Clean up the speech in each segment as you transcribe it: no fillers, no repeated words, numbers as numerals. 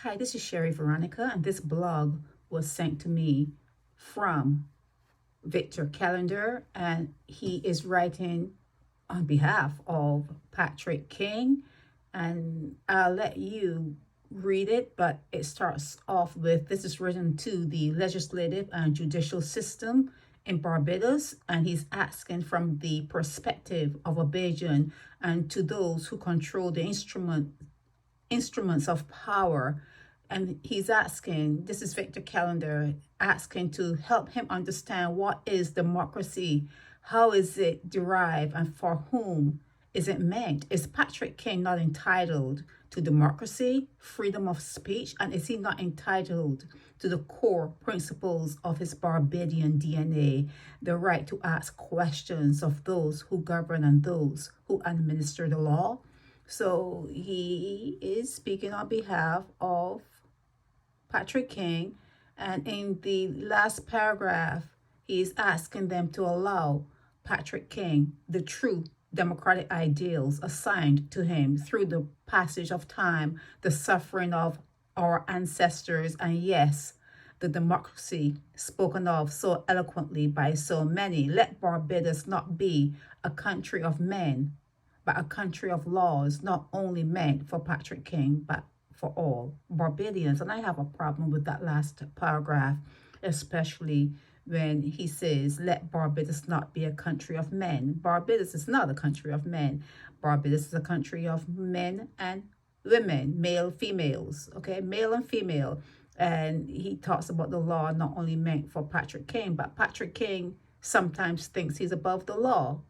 Hi, this is Sherry Veronica, and this blog was sent to me from Victor Callender, and he is writing on behalf of Patrick King. And I'll let you read it, but it starts off with, this is written to the legislative and judicial system in Barbados, and he's asking from the perspective of a Bajan and to those who control the instruments of power. And he's asking, this is Victor Callender, asking to help him understand what is democracy, how is it derived, and for whom is it meant? Is Patrick King not entitled to democracy, freedom of speech, and is he not entitled to the core principles of his Barbadian DNA, the right to ask questions of those who govern and those who administer the law? So he is speaking on behalf of Patrick King, and in the last paragraph, he is asking them to allow Patrick King the true democratic ideals assigned to him through the passage of time, the suffering of our ancestors, and yes, the democracy spoken of so eloquently by so many. Let Barbados not be a country of men, but a country of laws, not only meant for Patrick King, but for all Barbadians. And I have a problem with that last paragraph, especially when he says, let Barbados not be a country of men. Barbados is not a country of men. Barbados is a country of men and women, male, females, okay, male and female. And he talks about the law not only meant for Patrick King, but Patrick King sometimes thinks he's above the law.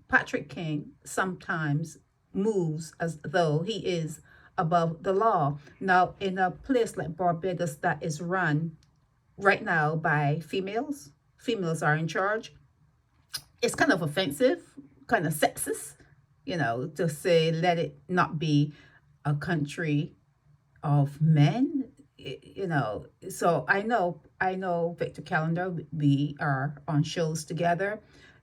Patrick King sometimes moves as though he is above the law. Now, in a place like Barbados that is run right now by females are in charge, it's kind of offensive, kind of sexist, to say let it not be a country of men, So I know Victor Callender, we are on shows together.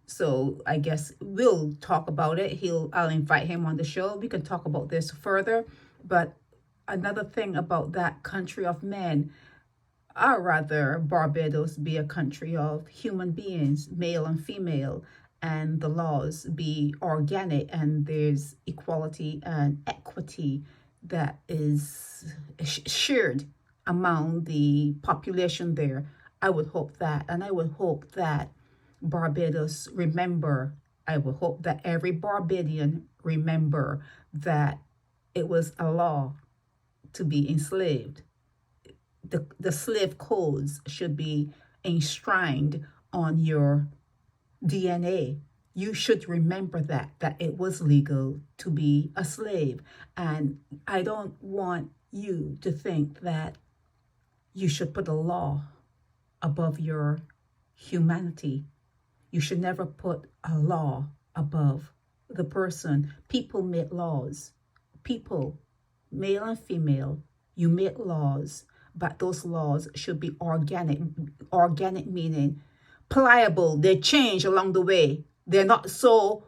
So I guess we'll talk about it. I'll invite him on the show. We can talk about this further. But another thing about that country of men, I'd rather Barbados be a country of human beings, male and female, and the laws be organic and there's equality and equity that is shared among the population there. I would hope that, and I would hope that Barbados I would hope that every Barbadian remember that it was a law to be enslaved. The slave codes should be enshrined on your DNA. You should remember that it was legal to be a slave. And I don't want you to think that you should put a law above your humanity. You should never put a law above the person. People make laws. People, male and female, you make laws, but those laws should be organic. Organic meaning pliable. They change along the way. They're not so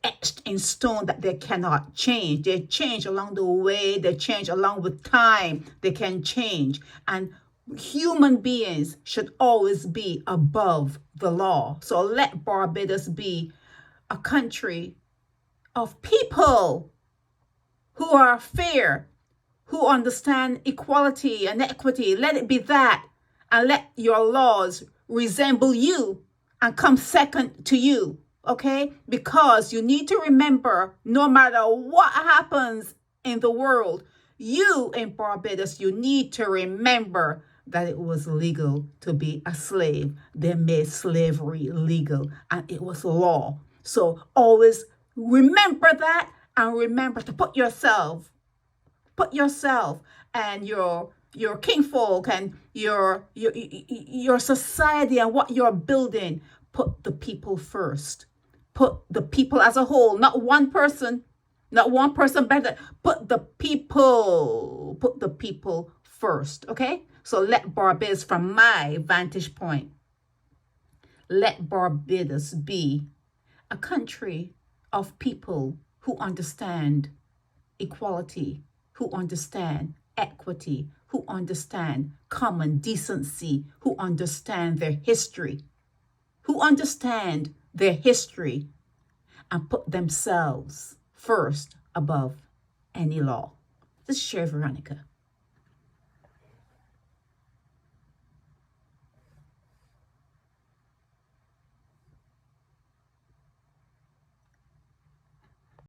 etched in stone that they cannot change. They change along the way. They change along with time. They can change. And human beings should always be above the law. So let Barbados be a country of people who are fair, who understand equality and equity. Let it be that. And let your laws resemble you and come second to you. Okay? Because you need to remember, no matter what happens in the world, you in Barbados, you need to remember that it was legal to be a slave. They made slavery legal and it was law. So always remember that, and remember to put yourself and your kinfolk and your society and what you're building, put the people first. Put the people as a whole, not one person better. Put the people first, okay? So let Barbados, from my vantage point, let Barbados be a country of people who understand equality, who understand equity, who understand common decency, who understand their history, and put themselves first above any law. This is Share Veronica.